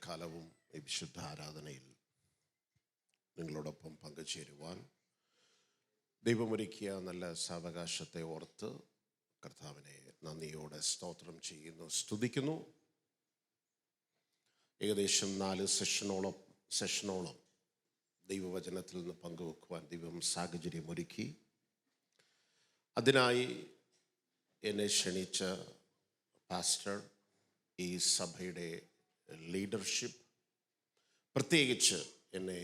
പകൽക്കാലവും ഈ വിശുദ്ധ ആരാധനയിൽ നിങ്ങളോടൊപ്പം പങ്കുചേരുവാൻ ദൈവമൊരുക്കിയ നല്ല സാവകാശത്തെ ഓർത്ത് കർത്താവിനെ നന്ദിയോടെ സ്തോത്രം ചെയ്യുന്നു, സ്തുതിക്കുന്നു. ഏകദേശം 4 സെഷനോളം ദൈവവചനത്തിൽ നിന്ന് പങ്കുവെക്കുവാൻ ദൈവം സാഹചര്യമൊരുക്കി. അതിനായി എന്നെ ക്ഷണിച്ച പാസ്റ്റർ, ഈ സഭയുടെ ലീഡർഷിപ്പ്, പ്രത്യേകിച്ച് എന്നെ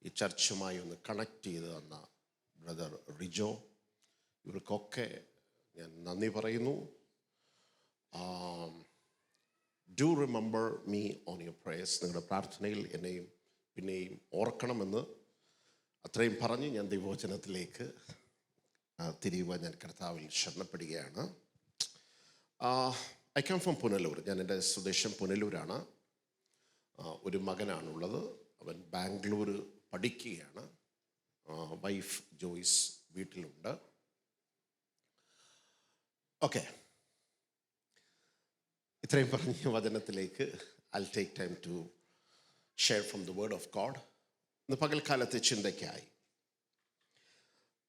ഈ ചർച്ചുമായി ഒന്ന് കണക്ട് ചെയ്ത് തന്ന ബ്രദർ റിജോ, ഇവർക്കൊക്കെ ഞാൻ നന്ദി പറയുന്നു. Do remember me on your prayers. നിങ്ങളുടെ പ്രാർത്ഥനയിൽ എന്നെയും പിന്നെയും ഓർക്കണമെന്ന് അത്രയും പറഞ്ഞ് ഞാൻ ദൈവവചനത്തിലേക്ക് തിരിയുവാൻ ഞാൻ കർത്താവിൽ ശരണപ്പെടുകയാണ്. I come from Punalur. ഞാൻ എൻ്റെ സ്വദേശം പുനലൂരാണ്. ഒരു മകനാണുള്ളത്. അവൻ ബാംഗ്ലൂർ പഠിക്കുകയാണ്. വൈഫ് ജോയ്സ് വീട്ടിലുണ്ട്. ഓക്കെ, ഇത്രയും പറഞ്ഞ വചനത്തിലേക്ക് I take time to share from the word of God. ഇന്ന് പകൽക്കാലത്തെ ചിന്തയ്ക്കായി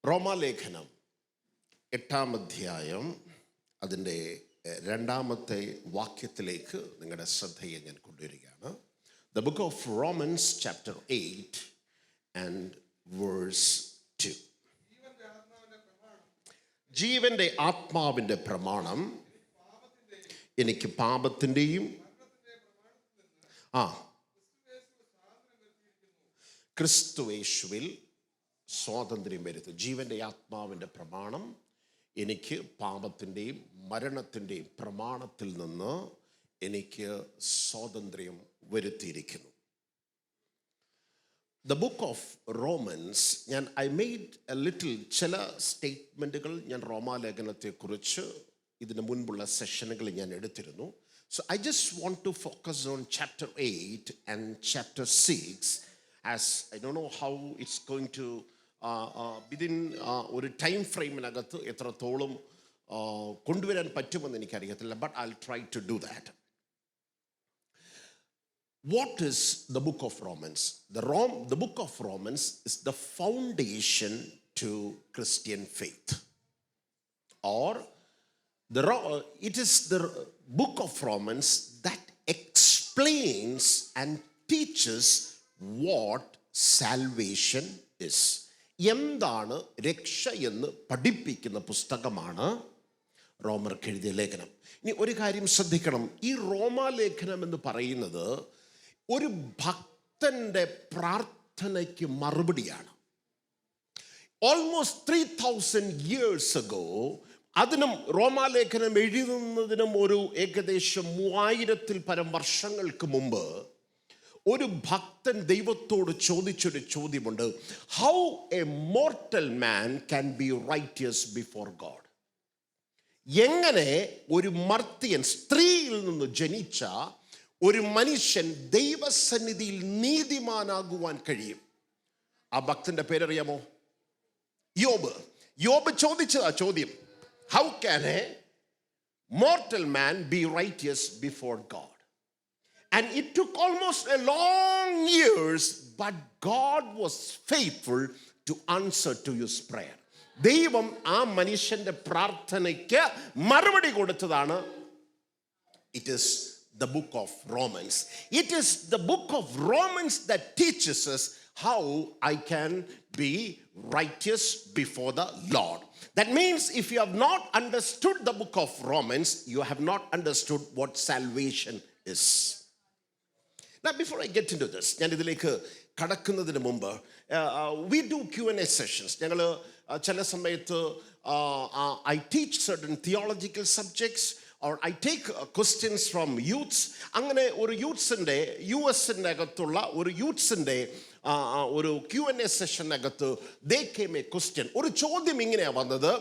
റോമാലേഖനം 8-ാം അധ്യായം അതിൻ്റെ 2-ാമത്തെ വാക്യത്തിലേക്ക് നിങ്ങളുടെ ശ്രദ്ധയെ ഞാൻ കൊണ്ടുവരികയാണ്. The book of Romans chapter 8 and verse 2. ജീവന്റെ ആത്മാവിൻ്റെ പ്രമാണം എനിക്ക് പാപത്തിൻ്റെയും ക്രിസ്തുയേശുവിൽ സ്വാതന്ത്ര്യം വരുത്തും. ജീവന്റെ ആത്മാവിൻ്റെ പ്രമാണം എനിക്ക് പാപത്തിൻ്റെയും മരണത്തിൻ്റെയും പ്രമാണത്തിൽ നിന്ന് എനിക്ക് സ്വാതന്ത്ര്യം വരുത്തിയിരിക്കുന്നു. The book of Romans, I made a little ചില സ്റ്റേറ്റ്മെൻറ്റുകൾ ഞാൻ റോമാലേഖനത്തെക്കുറിച്ച് ഇതിന് മുൻപുള്ള സെഷനുകളിൽ ഞാൻ എടുത്തിരുന്നു. So I just want to focus on chapter 8 and chapter 6 as I don't know how it's going to within ഒരു ടൈം ഫ്രെയിമിനകത്ത് എത്രത്തോളം കൊണ്ടുവരാൻ പറ്റുമെന്ന് എനിക്കറിയത്തില്ല. But I will try to do that. What is the book of Romans? The book of Romans is the foundation to Christian faith. Or it is the book of Romans that explains and teaches what salvation is. എന്താണ് രക്ഷ എന്ന് പഠിപ്പിക്കുന്ന പുസ്തകമാണ് റോമർക്ക് എഴുതിയ ലേഖനം. ഇനി ഒരു കാര്യം ശ്രദ്ധിക്കണം. ഈ റോമാലേഖനം എന്ന് പറയുന്നത് ഒരു ഭക്തന്റെ പ്രാർത്ഥനയ്ക്ക് മറുപടിയാണ്. ഓൾമോസ്റ്റ് 3000 years ago, അതിനും റോമാലേഖനം എഴുതുന്നതിനും ഒരു ഏകദേശം 3000-ൽ പരം വർഷങ്ങൾക്ക് മുമ്പ് ഒരു ഭക്തൻ ദൈവത്തോട് ചോദിച്ചൊരു ചോദ്യമുണ്ട്. How A mortal man can be righteous before God? എങ്ങനെ ഒരു മർത്യൻ, സ്ത്രീയിൽ നിന്ന് ജനിച്ച ഒരു മനുഷ്യൻ ദൈവസന്നിധിയിൽ നീതിമാനാകുവാൻ കഴിയും? ആ ഭക്തന്റെ പേരറിയാമോ? യോബ് ചോദിച്ച ആ ചോദ്യം, how can A mortal man B righteous before God? And it took almost a long years, but God was faithful to answer to his prayer. ദൈവം ആ മനുഷ്യന്റെ പ്രാർത്ഥനയ്ക്ക് മറുപടി കൊടുത്തതാണ്. It is the book of Romans. It is the book of Romans that teaches us how I can be righteous before the Lord. That means if you have not understood the book of Romans, you have not understood what salvation is. Now, before I get into this, ഞാൻ ഇതിലേക്ക് കടക്കുന്നതിന് മുമ്പ് we do Q&A sessions. ഞങ്ങൾ ചില സമയത്ത് I teach certain theological subjects or I take questions from youths. അങ്ങനെ ഒരു യൂത്ത്സിൻ്റെ US-ൻ്റെ അകത്തുള്ള ഒരു യൂത്ത്സിൻ്റെ ഒരു Q&A സെഷനകത്ത് they came a question. ഒരു ചോദ്യം ഇങ്ങനെയാണ് വന്നത്.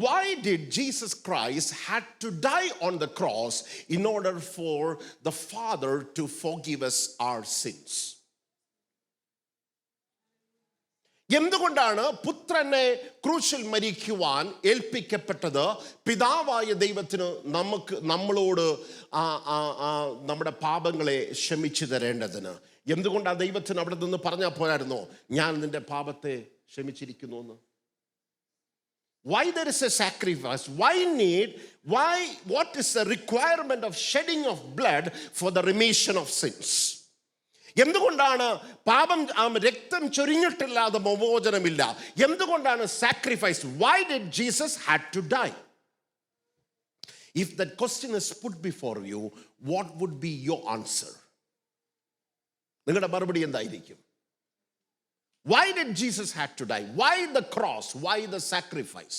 Why did Jesus Christ had to die on the cross in order for the Father to forgive us our sins? എന്തുകൊണ്ടാണ് പുത്രനെ ക്രൂശിൽ മരിക്കുവാൻ ഏൽപ്പിക്കപ്പെട്ടത്? പിതാവായ ദൈവത്തിന് നമ്മളോട് നമ്മുടെ പാപങ്ങളെ ക്ഷമിച്ചു തരേണ്ടതിന്. എന്തുകൊണ്ടാണ് ദൈവത്തിന് അവിടെ നിന്ന് പറഞ്ഞാൽ പോരായിരുന്നോ, ഞാൻ നിന്റെ പാപത്തെ ക്ഷമിച്ചിരിക്കുന്നു എന്ന്? Why there is a sacrifice? What is the requirement of shedding of blood for the remission of sins? എന്തുകൊണ്ടാണ് രക്തം ചൊരിഞ്ഞിട്ടില്ലാതെ മോചനമില്ല? എന്തുകൊണ്ടാണ് sacrifice? Why did Jesus had to die? If that question is put before you, what would be your answer? നിങ്ങളുടെ മറുപടി എന്തായിരിക്കും? Why did Jesus had to die? Why the cross? Why the sacrifice?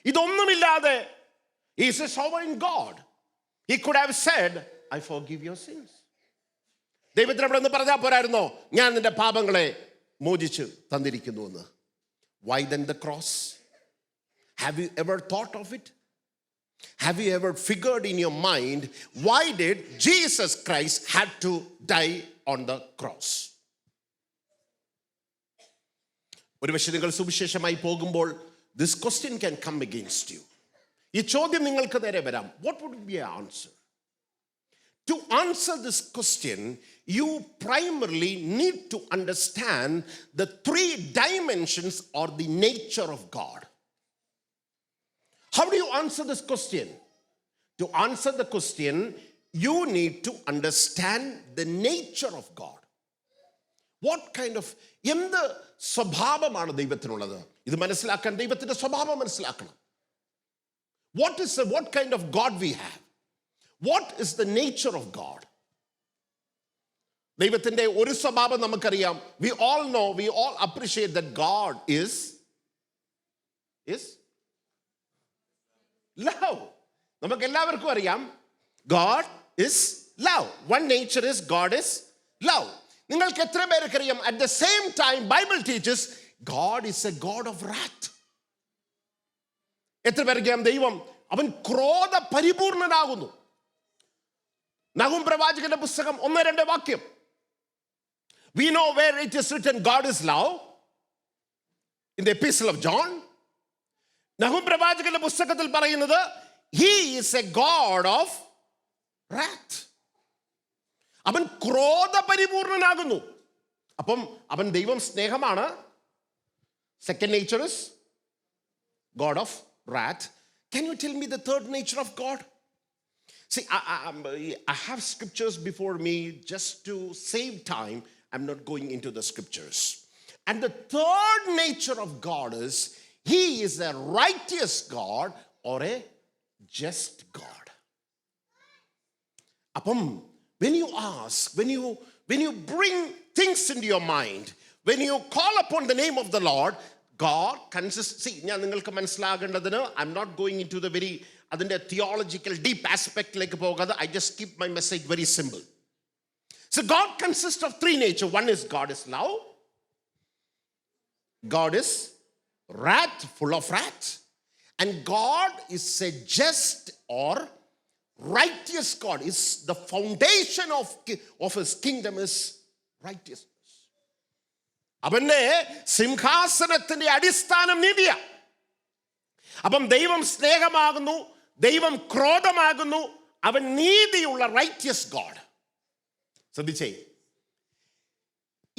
ഇതൊന്നുമില്ലാതെ he is a sovereign God. He could have said, I forgive your sins. ദൈവത്തിന് അവിടെ നിന്ന് പറഞ്ഞാൽ പോരായിരുന്നോ, ഞാൻ നിന്റെ പാപങ്ങളെ മോചിച്ച് തന്നിരിക്കുന്നു എന്ന്? Why then the cross? Have you ever thought of it? Have you ever figured in your mind why did Jesus Christ had to die on the cross? ഒരുപക്ഷെ നിങ്ങൾ സുവിശേഷമായി പോകുമ്പോൾ this question can come against you. ഈ ചോദ്യം നിങ്ങൾക്ക് നേരെ വരാം. What would be your answer? To answer this question, you primarily need to understand the three dimensions or the nature of God. How do you answer this question? To answer the question, you need to understand the nature of God. What kind of എന്ത് സ്വഭാവമാണ് ദൈവത്തിനുള്ളത്? ഇത് മനസ്സിലാക്കാൻ ദൈവത്തിന്റെ സ്വഭാവം മനസ്സിലാക്കണം. What kind of God we have? What is the nature of God? ദൈവത്തിന്റെ ഒരു സ്വഭാവം നമുക്കറിയാം. We all know, we all appreciate that God is love. നമുക്ക് എല്ലാവർക്കും അറിയാം God is love. One nature is God is love. നിങ്ങൾക്ക് എത്ര പേർക്കറിയാം at the same time Bible teaches God is a God of wrath. എത്ര പേർക്കറിയാം ദൈവം അവൻ ക്രോധ പരിപൂർണനാകുന്നു? നഹൂം പ്രവാചകന്റെ പുസ്തകം 1-2 വാക്യം. We know where it is written God is love in the epistle of John. Nahum പ്രവാചകന്റെ പുസ്തകത്തിൽ പറയുന്നത് he is a God of wrath. അവൻ ക്രോധ പരിപൂർണനാകുന്നു. അപ്പം അവൻ ദൈവം സ്നേഹമാണ്. Second nature is God of wrath. Can you tell me the third nature of God? See, I have scriptures before me. Just to save time, I'm not going into the scriptures. And the third nature of God is he is a righteous God or a just God. Appam, when you ask, when you bring things into your mind, when you call upon the name of the Lord, God consists. See, ഞാൻ നിങ്ങൾക്ക് മനസ്സിലാകേണ്ടതിന് I'm not going into the very അതിൻ്റെ theological deep ആസ്പെക്റ്റിലേക്ക് പോകാതെ I just keep my message very simple. So God consists of three natures. One is God is love. God is wrath, full of wrath. And God is a just or righteous God. Is the foundation of his kingdom is righteousness. അവന്റെ സിംഹാസനത്തിന്റെ അടിസ്ഥാനം നീതിയാ. അപ്പം ദൈവം സ്നേഹമാകുന്നു, ദൈവം ക്രോധമാകുന്നു, അവൻ നീതിയുള്ള righteous God. ശ്രദ്ധിച്ചേ,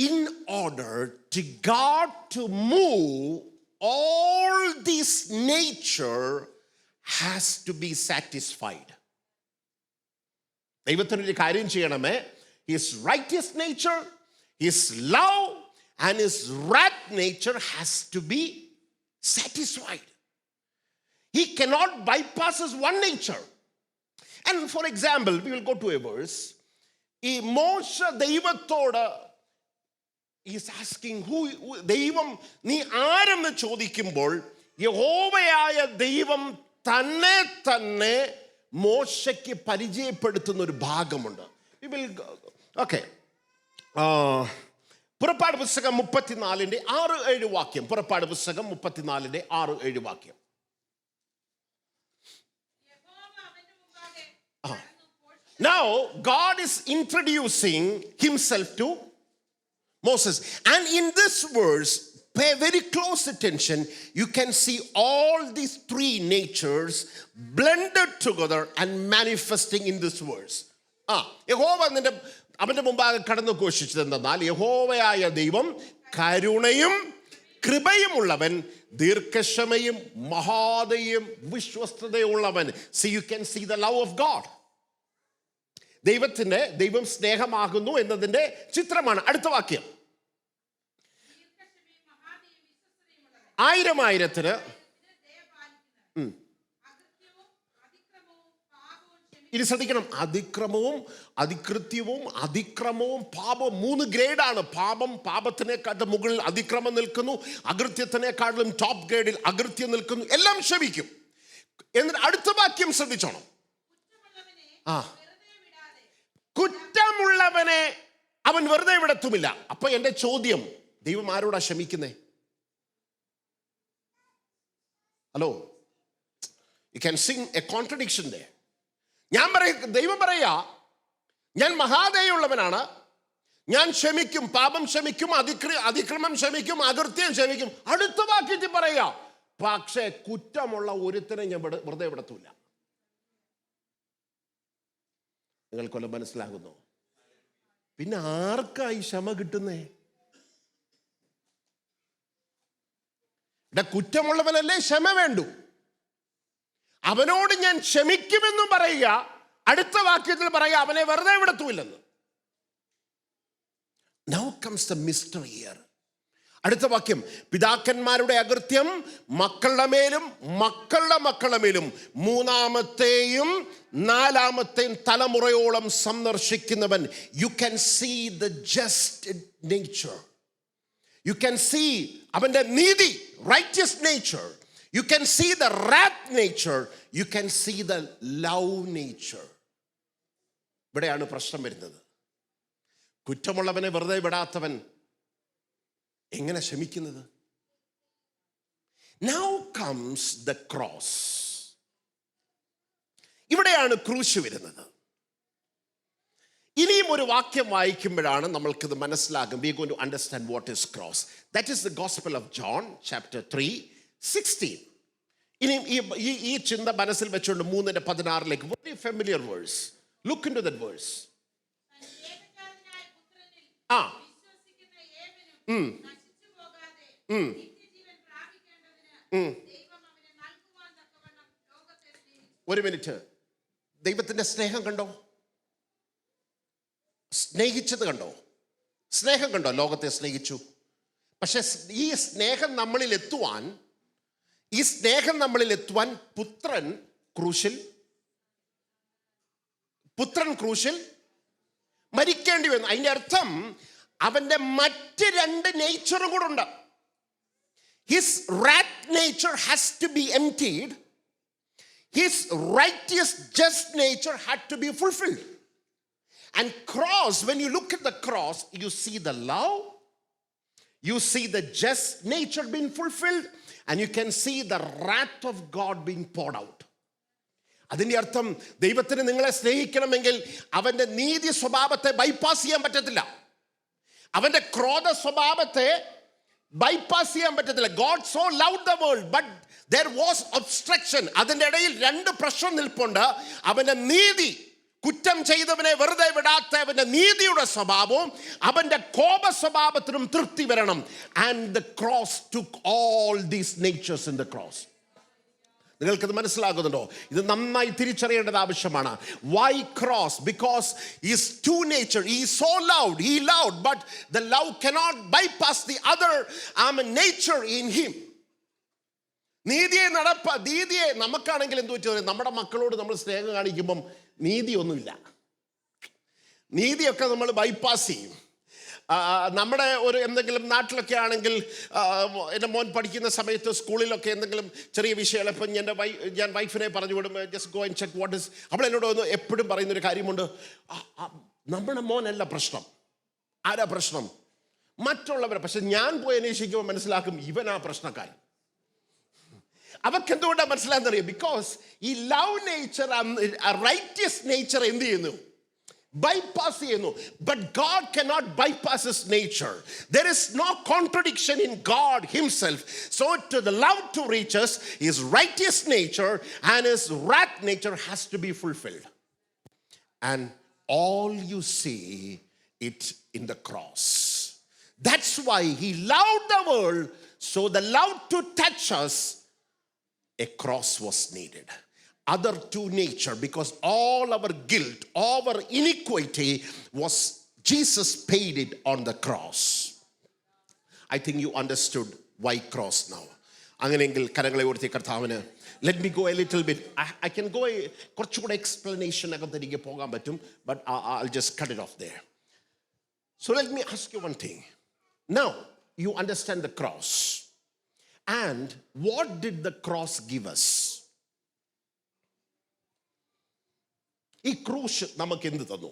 in order to God to move, all this nature has to be satisfied. ദൈവത്തിനൊരു കാര്യം ചെയ്യണമേ. His righteous nature, his love and his wrath nature has to be satisfied. He cannot bypass his one nature. And for example, we will go to a verse. ഈ മോശ ദൈവത്തോട് is asking who ദൈവം നീ ആരെന്ന് ചോദിക്കുമ്പോൾ യഹോവയായ ദൈവം തന്നെ മോശയ്ക്ക് പരിചയപ്പെടുത്തുന്ന ഒരു ഭാഗമുണ്ട്. ഓക്കെ, പുറപ്പാട് പുസ്തകം 34:6-7 വാക്യം. പുറപ്പാട് പുസ്തകം 34:6-7 വാക്യം. Now God is introducing himself to Moses. And in this verse, pay very close attention. You can see all these three natures blended together and manifesting in this verse. യഹോവ അവന്റെ മുമ്പാകെ കടന്നു ഘോഷിച്ചത് എന്തെന്നാൽ യഹോവയായ ദൈവം കരുണയും കൃപയുമുള്ളവൻ, ദീർഘക്ഷമയും മഹാദയും വിശ്വസ്തതയുള്ളവൻ. See, you can see the love of God. ദൈവം സ്നേഹമാകുന്നു എന്നതിന്റെ ചിത്രമാണ്. അടുത്ത വാക്യം, ആയിരത്തിന് ഇനി ശ്രദ്ധിക്കണം, അതിക്രമവും പാപവും 3 ഗ്രേഡാണ്. പാപത്തിനേക്കാളും മുകളിൽ അതിക്രമം നിൽക്കുന്നു, അകൃത്യത്തിനേക്കാളും ടോപ്പ് ഗ്രേഡിൽ അകൃത്യം നിൽക്കുന്നു. എല്ലാം ക്ഷമിക്കും. എന്നിട്ട് അടുത്ത വാക്യം ശ്രദ്ധിച്ചോണം, കുറ്റമുള്ളവനെ അവൻ വെറുതെ വിടത്തുമില്ല. അപ്പൊ എന്റെ ചോദ്യം, ദൈവം ആരോടാ ക്ഷമിക്കുന്നേ? Hello, you can sing a contradiction ദേ. ദൈവം പറയാ, ഞാൻ മഹാദയുള്ളവനാണ്, ഞാൻ ക്ഷമിക്കും, പാപം ക്ഷമിക്കും, അതിക്രമം ക്ഷമിക്കും, അകൃത്യം ക്ഷമിക്കും. അടുത്ത വാക്യത്തിൽ പറയാ, പക്ഷേ കുറ്റമുള്ള ഒരുത്തനെ ഞാൻ വെറുതെ വിടത്തൂല. നിങ്ങൾക്കൊല്ലം മനസ്സിലാകുന്നു? പിന്നെ ആർക്കായി ക്ഷമ കിട്ടുന്നേ? കുറ്റമുള്ളവനല്ലേ ക്ഷമ വേണ്ടു. അവനോട് ഞാൻ ക്ഷമിക്കുമെന്നും പറയുക, അടുത്ത വാക്യത്തിൽ പറയുക അവനെ വെറുതെ വിടത്തൂല്ലെന്ന്. Now comes the mystery here. അടുത്ത വാക്യം, പിതാക്കന്മാരുടെ അകൃത്യം മക്കളുടെ മേലും മക്കളുടെ മക്കളുടെ മേലും 3-ാമത്തെയും 4-ാമത്തെയും തലമുറയോളം സന്ദർശിക്കുന്നവൻ. You can see the just nature. You can see അവന്റെ നീതി, righteous nature. You can see the wrath nature. You can see the love nature. ഇവിടെയാണ് പ്രശ്നം വരുന്നത്. കുറ്റമുള്ളവനെ വെറുതെ വിടാത്തവൻ എങ്ങനെ ക്ഷമിക്കുന്നത്? Now comes the cross. ഇവിടെയാണ് ക്രൂശ് വരുന്നത്. ഇനിയും ഒരു വാക്യം വായിക്കുമ്പോഴാണ് നമ്മൾക്കിത് മനസ്സിലാകും. We are going to understand what is cross. That is the Gospel of John, chapter 3:16. ഇനിയും ഈ ചിന്ത മനസ്സിൽ വെച്ചുകൊണ്ട് 3:16 very familiar verse. Look into that verse. ഒരു മിനിറ്റ്, ദൈവത്തിന്റെ സ്നേഹം കണ്ടോ? സ്നേഹിച്ചത് കണ്ടോ? സ്നേഹം കണ്ടോ? ലോകത്തെ സ്നേഹിച്ചു. പക്ഷെ ഈ സ്നേഹം നമ്മളിൽ എത്തുവാൻ പുത്രൻ ക്രൂശിൽ മരിക്കേണ്ടി വന്നു. അതിന്റെ അർത്ഥം അവന്റെ മറ്റ് 2 നേച്ചറും കൂടെ ഉണ്ട്. His wrath nature has to be emptied. His righteous just nature had to be fulfilled. And cross, when you look at the cross, you see the love, you see the just nature being fulfilled, and you can see the wrath of God being poured out. അതിന്റെ അർത്ഥം ദൈവത്തിന് നിങ്ങളെ സ്നേഹിക്കണമെങ്കിൽ അവന്റെ നീതി സ്വഭാവത്തെ bypass ചെയ്യാൻ പറ്റത്തില്ല. അവന്റെ ക്രോധ സ്വഭാവത്തെ ബൈപ്പാസ് ചെയ്യാൻ പറ്റത്തില്ല. God so loved the world, but there was obstruction. അതിന്റെ ഇടയിൽ 2 പ്രശ്നം നിൽപ്പുണ്ട്. അവന്റെ നീതി, കുറ്റം ചെയ്തവനെ വെറുതെ വിടാത്ത അവന്റെ നീതിയുടെ സ്വഭാവവും അവന്റെ കോപ സ്വഭാവത്തിനും തൃപ്തി വരണം. And the cross took all these natures in the cross. നിങ്ങൾക്കത് മനസ്സിലാകുന്നുണ്ടോ? ഇത് നന്നായി തിരിച്ചറിയേണ്ടത് ആവശ്യമാണ്. Why cross? Because his two nature, he is so loved, he loved, but the love cannot bypass the other nature in him. നീതിയെ നമുക്കാണെങ്കിൽ എന്ത് വെച്ചാൽ നമ്മുടെ മക്കളോട് നമ്മൾ സ്നേഹം കാണിക്കുമ്പം നീതിയൊന്നുമില്ല. നീതിയൊക്കെ നമ്മൾ ബൈപ്പാസ് ചെയ്യും. നമ്മുടെ ഒരു എന്തെങ്കിലും നാട്ടിലൊക്കെ ആണെങ്കിൽ എൻ്റെ മോൻ പഠിക്കുന്ന സമയത്ത് സ്കൂളിലൊക്കെ എന്തെങ്കിലും ചെറിയ വിഷയങ്ങൾ, ഇപ്പം ഞാൻ വൈഫിനെ പറഞ്ഞു വിടും, just go and check what is. അവളെന്നോട് ഒന്ന് എപ്പോഴും പറയുന്നൊരു കാര്യമുണ്ട്, നമ്മുടെ മോനല്ല പ്രശ്നം. ആരാ പ്രശ്നം? മറ്റുള്ളവരെ. പക്ഷെ ഞാൻ പോയി അന്വേഷിക്കുമ്പോൾ മനസ്സിലാക്കും ഇവനാ പ്രശ്നക്കാരൻ. അവർക്ക് എന്തുകൊണ്ടാണ് മനസ്സിലാകുന്നറിയാം? ബിക്കോസ് ഈ ലവ് നേച്ചർ, റൈറ്റിയസ് നേച്ചർ എന്ത് ചെയ്യുന്നു? bypass ചെയ്യുന്നു. But God cannot bypass his nature. There is no contradiction in God himself. So to the love to reach us, his righteous nature and his wrath nature has to be fulfilled. And all you see it in the cross. That's why he loved the world. So the love to touch us, a cross was needed. Other two nature, because all our guilt, our iniquity was, Jesus paid it on the cross. I think you understood why cross now. അങ്ങനെയെങ്കിൽ കരങ്ങളെ ഉയർത്തി കർത്താവിന്. Let me go a little bit. I can go കുറച്ചുകൂടെ explanation അകത്ത് എനിക്ക് പോകാൻ പറ്റും, but I'll just cut it off there. So let me ask you one thing. Now you understand the cross. And what did the cross give us? ഈ ക്രൂശ് നമുക്ക് എന്ത് തന്നു?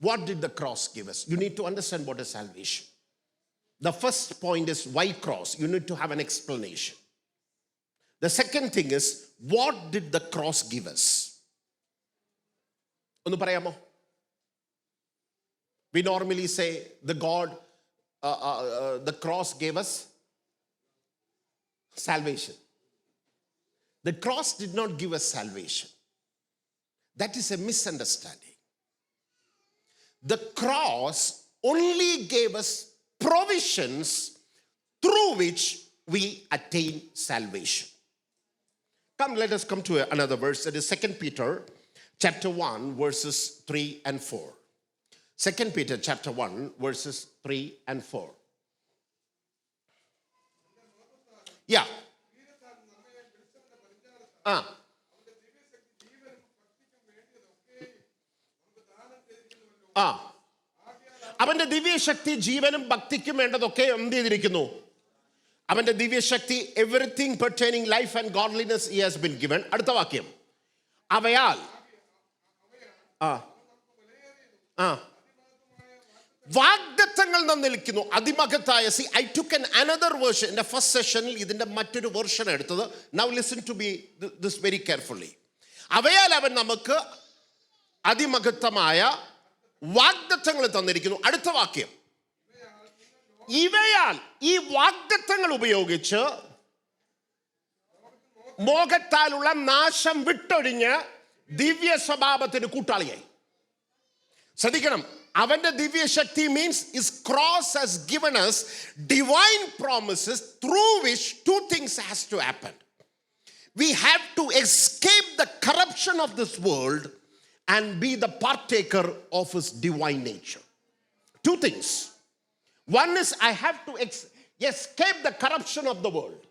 What did the cross give us? You need to understand what is salvation. The first point is why cross? You need to have an explanation. The second thing is, what did the cross give us? ഒന്ന് പറയാമോ? We normally say the cross gave us salvation. The cross did not give us salvation. That is a misunderstanding. The cross only gave us provisions through which we attain salvation. Come, let us come to another verse. That is 2 Peter chapter 1 verses 3 and 4. 2 Peter chapter 1 verses 3 and 4. Yeah. അവന്റെ ദിവ്യശക്തി ജീവനും ഭക്തിക്കും വേണ്ടതൊക്കെ എന്ത് ചെയ്തിരിക്കുന്നു? അവന്റെ ദിവ്യശക്തി, everything pertaining life and godliness he has been given. അടുത്ത വാക്യം, അവയാൽ വാഗ്ദത്തങ്ങൾ നിൽക്കുന്നു അതിമഹത്തായ. See, I took another version. In the first session ഇതിന്റെ മറ്റൊരു വെർഷൻ എടുത്തത്. Now listen to me this very carefully. അവയാൽ അവൻ നമുക്ക് അതിമഹത്തമായ വാഗ്ദത്തങ്ങൾ തന്നിരിക്കുന്നു. അടുത്ത വാക്യം, ഇവയാൽ, ഈ വാഗ്ദത്തങ്ങൾ ഉപയോഗിച്ച് മോഹത്താലുള്ള നാശം വിട്ടൊഴിഞ്ഞ് ദിവ്യ സ്വഭാവത്തിന് കൂട്ടാളിയായി. ശ്രദ്ധിക്കണം, അവന്റെ ദിവ്യശക്തി means his cross has given us divine promises through which two things has to happen. We have to escape the corruption of this world and be the partaker of his divine nature. Two things. One is I have to escape the corruption of the world.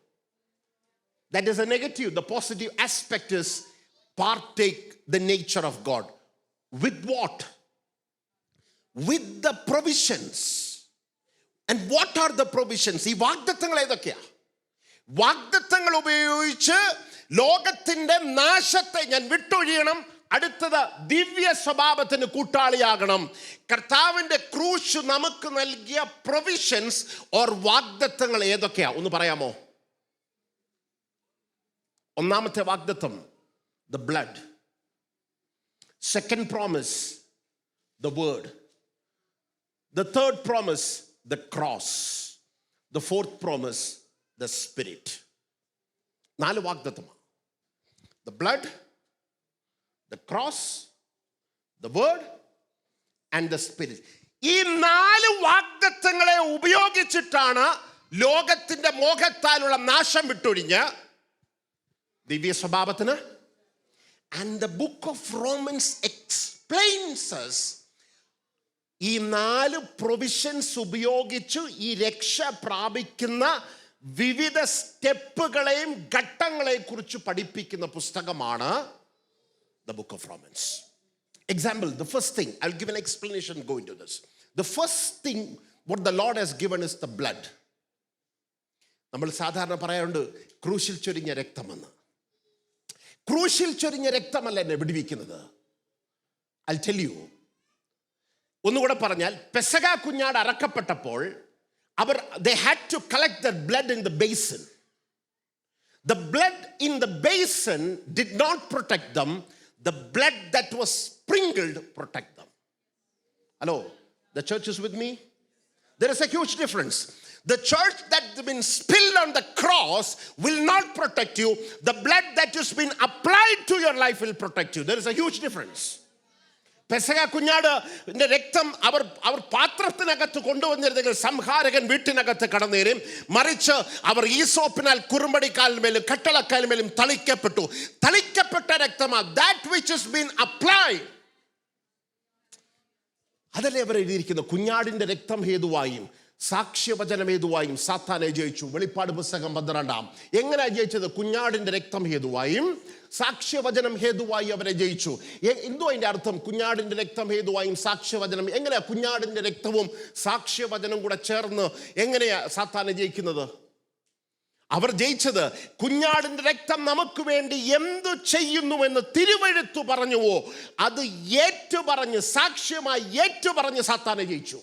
That is a negative. The positive aspect is partake the nature of God. With what? With the provisions. And what are the provisions? ഈ വാഗ്ദത്തങ്ങൾ ഏതൊക്കെയാ? വാഗ്ദത്തങ്ങൾ ഉപയോഗിച്ച് ലോകത്തിന്റെ നാശത്തെ ഞാൻ വിട്ടൊഴിയണം. അടുത്തത്, ദിവ്യ സ്വഭാവത്തിന് കൂട്ടാളിയാകണം. കർത്താവിന്റെ ക്രൂശ് നമുക്ക് നൽകിയ പ്രൊവിഷൻസ് ഓർ വാഗ്ദത്തങ്ങൾ ഏതൊക്കെയാ? ഒന്ന് പറയാമോ? ഒന്നാമത്തെ വാഗ്ദത്തം, the blood. Second promise, the word. The third promise, the cross. The fourth promise, the spirit. 4 വാഗ്ദത്തമാണ്. The blood, the cross, the word and the spirit. ഈ 4 വാഗ്ദത്തങ്ങളെ ഉപയോഗിച്ചിട്ടാണ് ലോകത്തിന്റെ മോഹത്താലുള്ള നാശം വിട്ടൊഴിഞ്ഞ് ദിവ്യ സ്വഭാവത്തിന്. And the book of Romans explains us ഈ 4 provisions ഉപയോഗിച്ച് ഈ രക്ഷ പ്രാപിക്കുന്ന വിവിധ സ്റ്റെപ്പുകളെയും ഘട്ടങ്ങളെയും കുറിച്ച് പഠിപ്പിക്കുന്ന പുസ്തകമാണ് the book of Romans. Example, the first thing, I'll give an explanation, go into this. The first thing what the Lord has given is the blood. നമ്മൾ സാധാരണ പറയാറുണ്ട് ക്രൂശിൽ ചൊരിഞ്ഞ രക്തമെന്ന്. ക്രൂശിൽ ചൊരിഞ്ഞ രക്തമല്ല എന്നെ വിടുവിക്കുന്നത്. I'll tell you. ഒന്നുകൂടെ പറഞ്ഞാൽ, പെസഹ കുഞ്ഞാട് അറക്കപ്പെട്ടപ്പോൾ they had to collect the blood in the basin. The blood in the basin did not protect them. The blood that was sprinkled protect them. Hello, the church is with me? There is a huge difference. The church that has been spilled on the cross will not protect you. The blood that has been applied to your life will protect you. There is a huge difference. പെസഹ കുഞ്ഞാടിന്റെ രക്തം അവർ പാത്രത്തിനകത്ത് കൊണ്ടുവന്നിരുന്നെങ്കിൽ സംഹാരകൻ വീട്ടിനകത്ത് കടന്നേരും. മറിച്ച് അവർ ഈസോപ്പിനാൽ കുറുമ്പടിക്കാൽമേലും കട്ടളക്കാൽമേലും തളിക്കപ്പെട്ട രക്തമാ. That which has been applied. അതല്ലേ അവർ എഴുതിയിരിക്കുന്നു. കുഞ്ഞാടിന്റെ രക്തം ഹേതുവായും സാക്ഷ്യവചനം ഹേതുവായും സാത്താനെ ജയിച്ചു. വെളിപ്പാട് പുസ്തകം 12. എങ്ങനെയാ ജയിച്ചത്? കുഞ്ഞാടിന്റെ രക്തം ഹേതുവായും സാക്ഷ്യവചനം ഹേതുവായി അവരെ ജയിച്ചു. എന്തോ അതിന്റെ അർത്ഥം? കുഞ്ഞാടിന്റെ രക്തം ഹേതുവായും സാക്ഷ്യവചനം. എങ്ങനെയാ കുഞ്ഞാടിന്റെ രക്തവും സാക്ഷ്യവചനം കൂടെ ചേർന്ന് എങ്ങനെയാ സാത്താനെ ജയിക്കുന്നത്? അവർ ജയിച്ചത് കുഞ്ഞാടിന്റെ രക്തം നമുക്ക് വേണ്ടി എന്തു ചെയ്യുന്നുവെന്ന് തിരുവെഴുത്തു പറഞ്ഞുവോ അത് ഏറ്റുപറഞ്ഞ് സാക്ഷ്യമായി ഏറ്റുപറഞ്ഞ് സാത്താനെ ജയിച്ചു.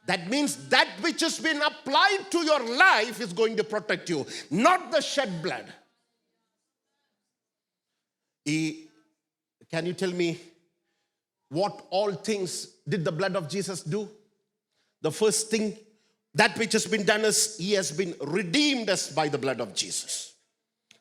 That means that which has been applied to your life is going to protect you, not the shed blood. Can you tell me what all things did the blood of Jesus do? The first thing, that which has been done is he has been redeemed us by the blood of Jesus.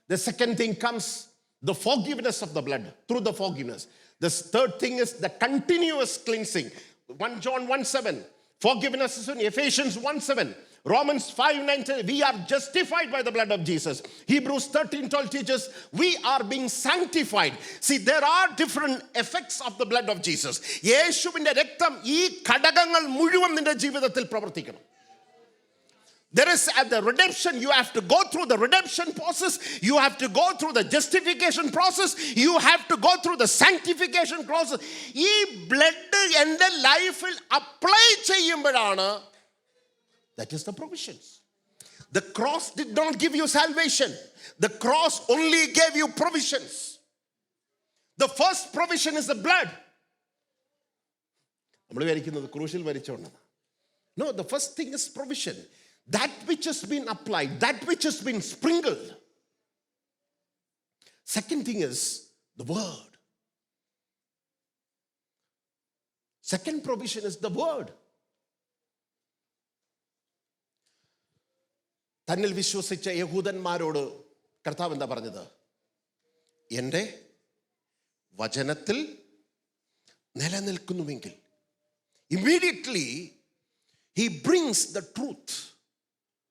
The second thing comes the forgiveness of the blood through the forgiveness. The third thing is the continuous cleansing. 1 John 1:7. Forgiveness is in Ephesians 1:7. Romans 5:9. We are justified by the blood of Jesus. Hebrews 13:12 teaches we are being sanctified. See, there are different effects of the blood of Jesus. യേശുവിന്റെ രക്തം ഈ ഘടകങ്ങൾ മുഴുവൻ നിന്റെ ജീവിതത്തിൽ പ്രവർത്തിക്കണം. There is at the redemption, you have to go through the redemption process. You have to go through the justification process. You have to go through the sanctification process. ഈ blood എൻ്റെ ലൈഫിൽ അപ്ലൈ ചെയ്യുമ്പോഴാണ്, that is the provisions. The cross did not give you salvation. The cross only gave you provisions. The first provision is the blood. നമ്മൾ വരിക്കുന്നത് ക്രൂശിൽ വരിച്ചോണ്ടാണ്. No, the first thing is provision. That which has been applied, that which has been sprinkled. Second thing is the word. Second provision is the word. തന്നിൽ വിശ്വസിച്ച യഹൂദന്മാരോട് കർത്താവ് എന്താ പറഞ്ഞത്? എൻ്റെ വചനത്തിൽ നിലനിൽക്കുന്നുവെങ്കിൽ. Immediately he brings the truth,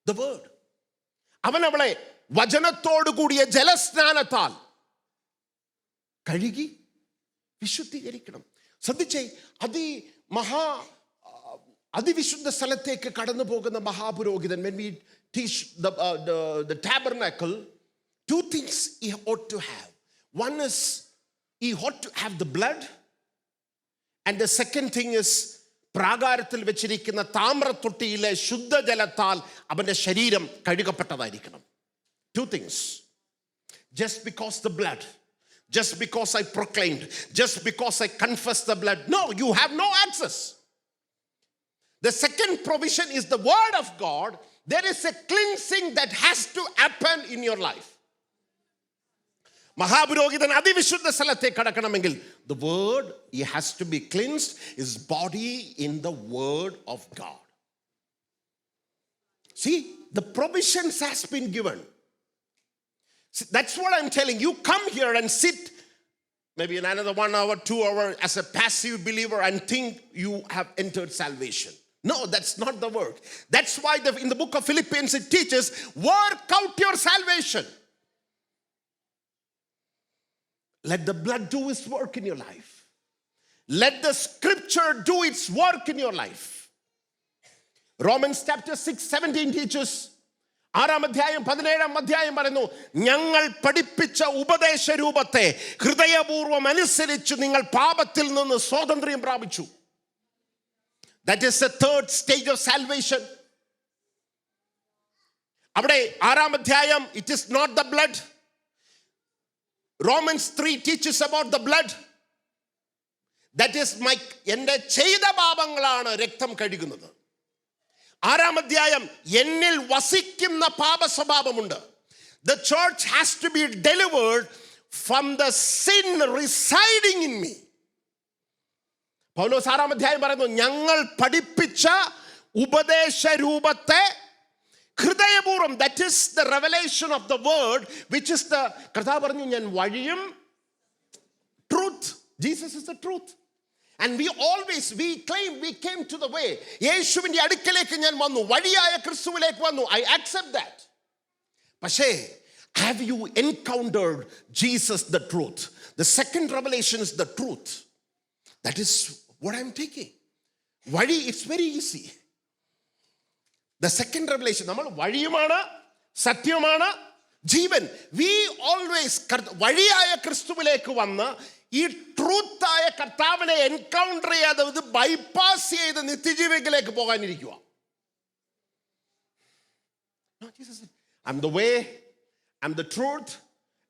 the word. അവൻ അവളെ വചനത്തോടു കൂടിയ ജലസ്നാനത്താൽ കഴുകി വിശുദ്ധീകരിക്കണം. ശ്രദ്ധിച്ചേ, അതിവിശുദ്ധ സ്ഥലത്തേക്ക് കടന്നു പോകുന്ന മഹാപുരോഹിതൻ, when we teach the tabernacle, two things he ought to have. One is he ought to have the blood, and the second thing is പ്രാകാരത്തിൽ വെച്ചിരിക്കുന്ന താമ്രത്തൊട്ടിയിലെ ശുദ്ധജലത്താൽ അവന്റെ ശരീരം കഴുകപ്പെട്ടതായിരിക്കണം. Two things. Just because the blood, just because I proclaimed, just because I confessed the blood, no, you have no access. The second provision is the word of God. There is a cleansing that has to happen in your life. മഹാപുരോഹിതൻ അതിവിശുദ്ധ സ്ഥലത്തേക്ക് കടക്കണമെങ്കിൽ the word, he has to be cleansed, his body in the word of God. See, the provisions has been given. See, that's what I'm telling you. Come here and sit maybe in another 1 hour, 2 hours as a passive believer and think you have entered salvation. No, that's not the work. That's why in the book of Philippians it teaches, work out your salvation. Let the blood do its work in your life. Let the scripture do its work in your life. Romans chapter 6:17 teaches, 6-ാം അധ്യായം 17-ാം അധ്യായം പറയുന്നു, ഞങ്ങൾ പഠിപ്പിച്ച ഉപദേശ രൂപത്തെ ഹൃദയപൂർവ്വം അനുസരിച്ചു നിങ്ങൾ പാപത്തിൽ നിന്ന് സ്വാതന്ത്ര്യം പ്രാപിച്ചു. That is the third stage of salvation. അവിടെ 6-ാം അധ്യായം, it is not the blood. Romans 3 teaches about the blood. That is എൻ്റെ ചെയ്ത പാപങ്ങളാണ് രക്തം കഴുകുന്നത്. 6-ാം അധ്യായം, എന്നിൽ വസിക്കുന്ന പാപ സ്വഭാവമുണ്ട്. The church has to be delivered from the sin residing in me. പൗലോസ് 6-ാം അധ്യായം പറയുന്നു, ഞങ്ങൾ പഠിപ്പിച്ച ഉപദേശ രൂപത്തെ ഹൃദയപൂർവ്വം, that is the revelation of the word, which is the, കർത്താവ് പറഞ്ഞു ഞാൻ വഴിയും truth. Jesus is the truth. And we claim we came to the way. യേശുവിന്റെ അടുക്കലേക്ക് ഞാൻ വന്നു, വഴിയായ ക്രിസ്തുവിലേക്ക് വന്നു. I accept that. പക്ഷേ have you encountered Jesus the truth? The second revelation is the truth. That is what I'm taking. വഴി, it's very easy. The second revelation, നമ്മൾ വഴിയുമാണ്, സത്യമാണ്, ജീവൻ. We always വഴിയായ ക്രിസ്തുവിലേക്ക് വന്ന് ഈ ട്രൂത്തായ കർത്താവിനെ എൻകൗണ്ടർ ചെയ്യാതെ ഇത് ബൈപ്പാസ് ചെയ്ത് നിത്യജീവികളിലേക്ക് പോകാനിരിക്കുക. I'm the way, I'm the truth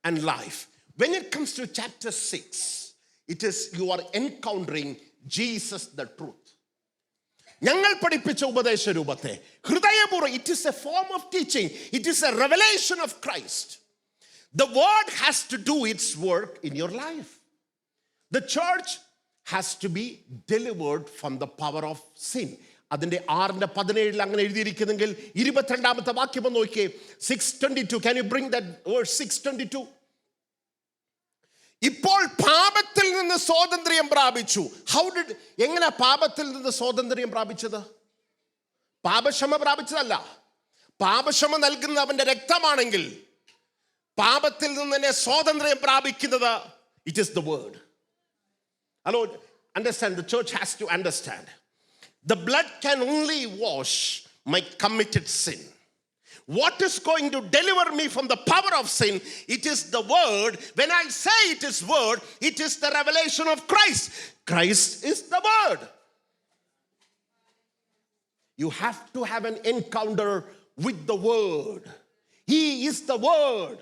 and life. When it comes to chapter 6, it is you are encountering Jesus the truth. ഞങ്ങൾ പഠിപ്പിച്ച ഉപദേശ രൂപത്തെ ഹൃദയപൂർവ്വം, it is a form of teaching, it is a revelation of Christ. The word has to do its work in your life. The church has to be delivered from the power of sin. അതിൻ്റെ 6:17 അങ്ങനെ എഴുതിയിരിക്കുന്നെങ്കിൽ 22-ാമത്തെ വാക്യം ഒന്ന് നോക്കിയേ. 6:22. Can you bring that verse 6:22? ഇപ്പോൾ പാപത്തിൽ നിന്ന് സ്വാതന്ത്ര്യം പ്രാപിച്ചു. എങ്ങനെ പാപത്തിൽ നിന്ന് സ്വാതന്ത്ര്യം പ്രാപിച്ചത്? പാപക്ഷമ പ്രാപിച്ചതല്ല. പാപക്ഷമ നൽകുന്ന അവന്റെ രക്തമാണെങ്കിൽ പാപത്തിൽ നിന്ന് തന്നെ സ്വാതന്ത്ര്യം പ്രാപിക്കുന്നത്, it is the word. Hello, understand, the church has to understand. The blood can only wash my committed sin. What is going to deliver me from the power of sin? It is the word. When I say it is word, it is the revelation of Christ. Christ is the word. You have to have an encounter with the word. He is the word.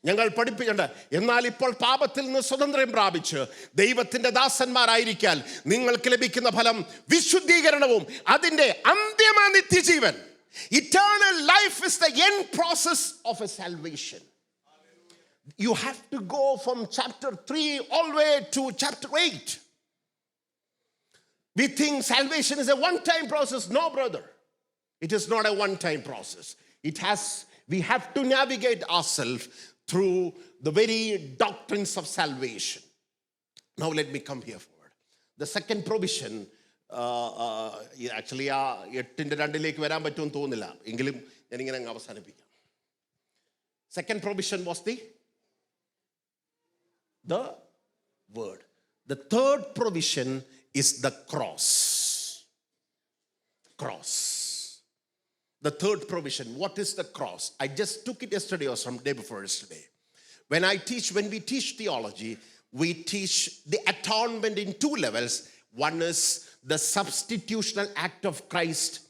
ഞങ്ങൾ പഠിപ്പിക്കേണ്ട, എന്നാൽ ഇപ്പോൾ പാപത്തിൽ നിന്ന് സ്വതന്ത്രം പ്രാപിച്ച് ദൈവത്തിന്റെ ദാസന്മാരായിരിക്കാൻ നിങ്ങൾക്ക് ലഭിക്കുന്ന ഫലം വിശുദ്ധീകരണവും അതിന്റെ അന്തിമ നിത്യജീവൻ. Eternal life is the end process of a salvation. You have to go from chapter 3 all the way to chapter 8. We think salvation is a one-time process. No, brother. It is not a one-time process. We have to navigate ourselves through the very doctrines of salvation. Now let me come here forward. The second provision, actually 8:2 വരാൻ പറ്റുമെന്ന് തോന്നുന്നില്ല, എങ്കിലും ഞാനിങ്ങനെ അങ്ങ് അവസാനിപ്പിക്കാം. Second provision was the word. The third provision is the cross. The third provision. What is the cross? I just took it yesterday or some day before yesterday. When we teach theology, we teach the atonement in 2 levels. One is the substitutional act of Christ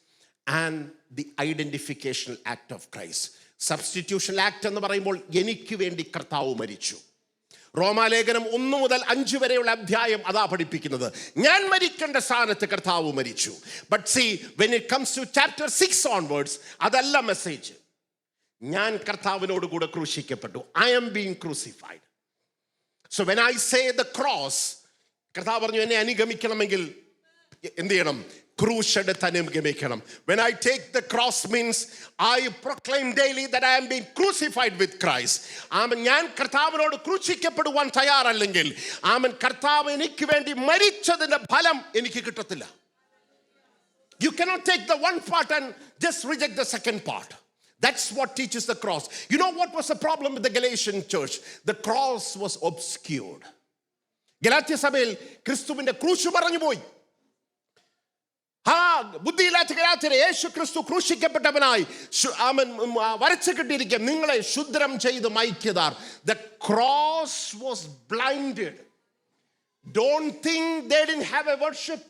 and the identificational act of Christ. Substitutional act എന്ന് പറയുമ്പോൾ എനിക്ക് വേണ്ടി കർത്താവ് മരിച്ചു. റോമാലേഖനം 1 മുതൽ 5 വരെയുള്ള അധ്യായം അതാ പഠിപ്പിക്കുന്നത്. ഞാൻ മരിക്കേണ്ട സ്ഥാനത്ത് കർത്താവ് മരിച്ചു. But see, when it comes to chapter 6 onwards, അതല്ല മെസ്സേജ്. ഞാൻ കർത്താവിനോട് കൂടെ ക്രൂശിക്കപ്പെട്ടു. I am being crucified. So when I say the cross, കർത്താവ് പറഞ്ഞു എന്നെ അനുഗമിക്കണമെങ്കിൽ എന്ത് ചെയ്യണം? ക്രൂശ് എടുത്ത് അനുഗമിക്കണം. When I take the cross means I proclaim daily that I am being crucified with Christ. ഞാൻ കർത്താവിനോട് ക്രൂശിക്കപ്പെടുവാൻ തയ്യാറല്ലെങ്കിൽ കർത്താവ് എനിക്ക് വേണ്ടി മരിച്ചതിന്റെ ഫലം എനിക്ക് കിട്ടത്തില്ല. You cannot take the one part and just reject the second part. That's what teaches the cross. You know what was the problem with the Galatian church? The cross was obscured. Galatia സഭയിൽ ക്രിസ്തുവിന്റെ ക്രൂശ് പറഞ്ഞു പോയി. ബുദ്ധിയില്ലാത്ത ഗലാത്യരെ യേശു ക്രിസ്തു ക്രൂശിക്കപ്പെട്ടവനായി വരച്ചു കിട്ടിയിരിക്കും, നിങ്ങളെ ശുദ്രം ചെയ്ത് മയക്കിയതാർ. The cross was blinded. Don't think they didn't have a worship.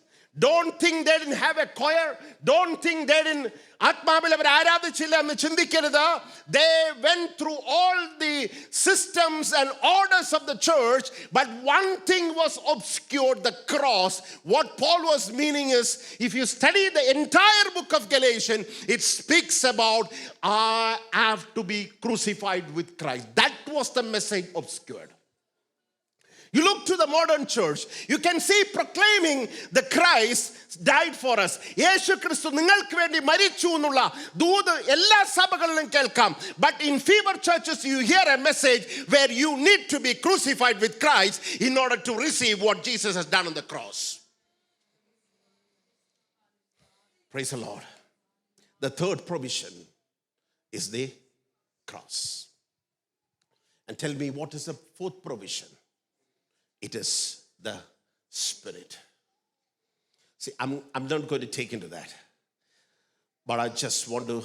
Don't think they didn't have a choir. Don't think they didn't ആത്മാവിൽ അവർ ആരാധിച്ചില്ല എന്ന് ചിന്തിക്കരുത്. They went through all the systems and orders of the church, but one thing was obscured, the cross. What Paul was meaning is, if you study the entire book of Galatians, it speaks about I have to be crucified with Christ. That was the message obscured. You look to the modern church, you can see proclaiming the Christ died for us. യേശു ക്രിസ്തു നിങ്ങൾക്ക് വേണ്ടി മരിച്ചു എന്നുള്ള ദൂത് എല്ലാ സഭകളിലും കേൾക്കാം. But in fewer churches you hear a message where you need to be crucified with Christ in order to receive what Jesus has done on the cross. Praise the Lord. The third provision is the cross. And tell me, what is the fourth provision? It is the Spirit. See, I'm not going to take into that, but I just want to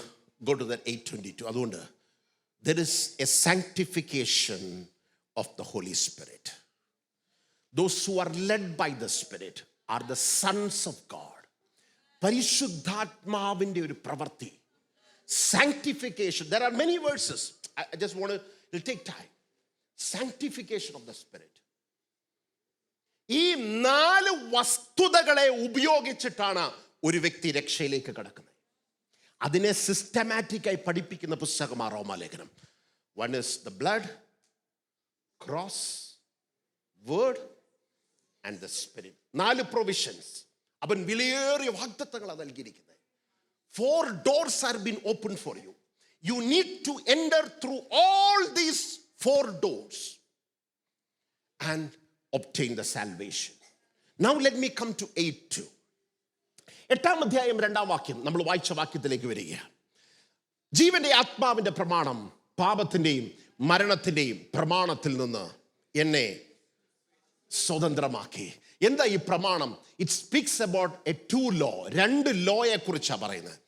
go to that 8:22. അതുകൊണ്ട് there is a sanctification of the Holy Spirit. Those who are led by the Spirit are the sons of God. പരിശുദ്ധാത്മാവിൻ്റെ ഒരു പ്രവൃത്തി, sanctification. There are many verses. I just want to, it'll take time. Sanctification of the Spirit. ഈ 4 വസ്തുതകളെ ഉപയോഗിച്ചിട്ടാണ് ഒരു വ്യക്തി രക്ഷയിലേക്ക് കടക്കുന്നത്. അതിനെ സിസ്റ്റമാറ്റിക്കായി പഠിപ്പിക്കുന്ന പുസ്തകമാണ് റോമാലേഖനം. One is the blood, cross, word and the Spirit. 4 provisions. അവൻ വിലയേറിയ വാഗ്ദത്തങ്ങളാണ് നൽകിയിരിക്കുന്നത്. 4 doors are been opened for you. You need to enter through all these 4 doors and obtain the salvation. Now let me come to 8:2. 8-ാം അധ്യായം 2-ാം വാക്യം നമ്മൾ വായിച്ച വാക്യത്തിലേക്ക് വരികയാണ്. ജീവന്റെ ആത്മാവിന്റെ പ്രമാണം പാപത്തിന്റെയും മരണത്തിന്റെയും പ്രമാണത്തിൽ നിന്ന് എന്നെ സ്വതന്ത്രമാക്കി. എന്താ ഈ പ്രമാണം? It speaks about A 2 law. 2 ലോയെ കുറിച്ചാണ് പറയുന്നത്.